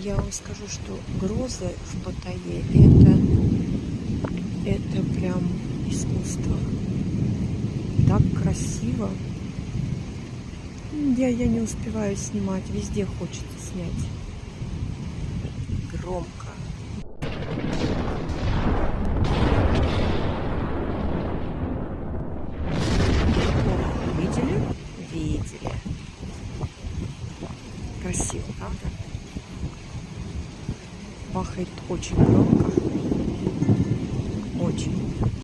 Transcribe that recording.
Я вам скажу, что грозы в Паттайе это прям искусство. Так красиво. Я не успеваю снимать, везде хочется снять. Громко. О, видели? Видели. Красиво, правда? Бахает очень громко. Очень.